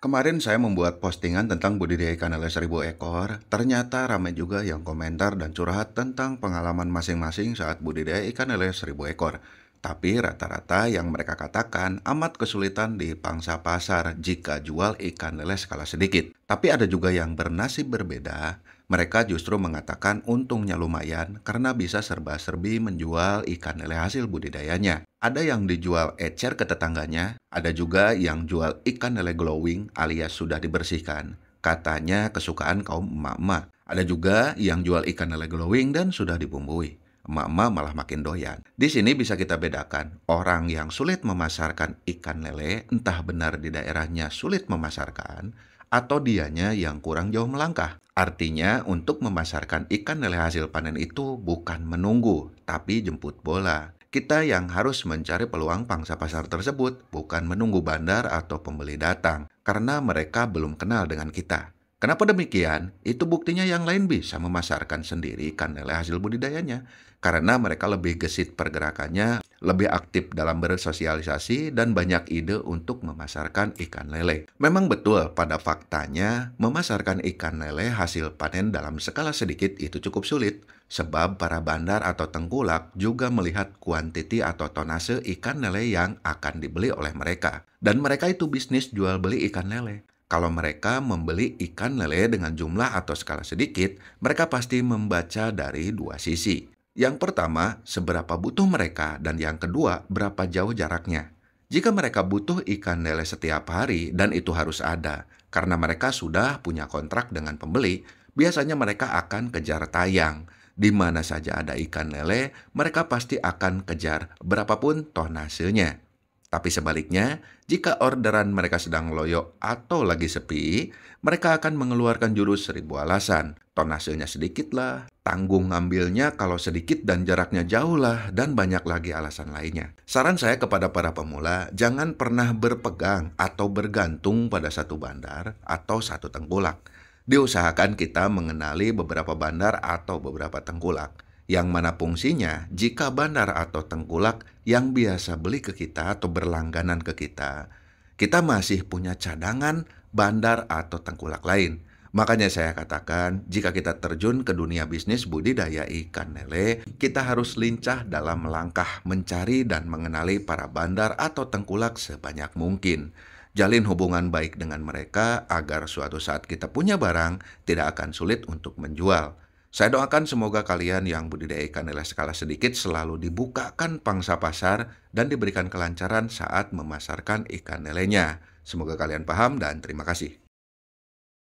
Kemarin saya membuat postingan tentang budidaya ikan lele 1.000 ekor. Ternyata ramai juga yang komentar dan curhat tentang pengalaman masing-masing saat budidaya ikan lele 1.000 ekor. Tapi rata-rata yang mereka katakan amat kesulitan di pangsa pasar jika jual ikan lele skala sedikit. Tapi ada juga yang bernasib berbeda. Mereka justru mengatakan untungnya lumayan karena bisa serba-serbi menjual ikan lele hasil budidayanya. Ada yang dijual ecer ke tetangganya, ada juga yang jual ikan lele glowing alias sudah dibersihkan. Katanya kesukaan kaum emak-emak. Ada juga yang jual ikan lele glowing dan sudah dibumbui. Emak-emak malah makin doyan. Di sini bisa kita bedakan, orang yang sulit memasarkan ikan lele, entah benar di daerahnya sulit memasarkan, atau dianya yang kurang jauh melangkah. Artinya, untuk memasarkan ikan lele hasil panen itu bukan menunggu, tapi jemput bola. Kita yang harus mencari peluang pangsa pasar tersebut, bukan menunggu bandar atau pembeli datang, karena mereka belum kenal dengan kita. Kenapa demikian? Itu buktinya yang lain bisa memasarkan sendiri ikan lele hasil budidayanya, karena mereka lebih gesit pergerakannya, lebih aktif dalam bersosialisasi, dan banyak ide untuk memasarkan ikan lele. Memang betul pada faktanya, memasarkan ikan lele hasil panen dalam skala sedikit itu cukup sulit, sebab para bandar atau tengkulak juga melihat kuantiti atau tonase ikan lele yang akan dibeli oleh mereka. Dan mereka itu bisnis jual beli ikan lele. Kalau mereka membeli ikan lele dengan jumlah atau skala sedikit, mereka pasti membaca dari dua sisi. Yang pertama, seberapa butuh mereka, dan yang kedua, berapa jauh jaraknya. Jika mereka butuh ikan lele setiap hari, dan itu harus ada, karena mereka sudah punya kontrak dengan pembeli, biasanya mereka akan kejar tayang. Di mana saja ada ikan lele, mereka pasti akan kejar berapapun tonasenya. Tapi sebaliknya, jika orderan mereka sedang loyo atau lagi sepi, mereka akan mengeluarkan jurus 1.000 alasan. Tonasenya sedikit lah, tanggung ngambilnya kalau sedikit dan jaraknya jauh lah, dan banyak lagi alasan lainnya. Saran saya kepada para pemula, jangan pernah berpegang atau bergantung pada satu bandar atau satu tengkulak. Diusahakan kita mengenali beberapa bandar atau beberapa tengkulak. Yang mana fungsinya, jika bandar atau tengkulak yang biasa beli ke kita atau berlangganan ke kita masih punya cadangan bandar atau tengkulak lain. Makanya saya katakan, jika kita terjun ke dunia bisnis budidaya ikan lele, kita harus lincah dalam melangkah mencari dan mengenali para bandar atau tengkulak sebanyak mungkin. Jalin hubungan baik dengan mereka agar suatu saat kita punya barang, tidak akan sulit untuk menjual. Saya doakan semoga kalian yang budidaya ikan lele skala sedikit selalu dibukakan pangsa pasar dan diberikan kelancaran saat memasarkan ikan lelenya. Semoga kalian paham dan terima kasih.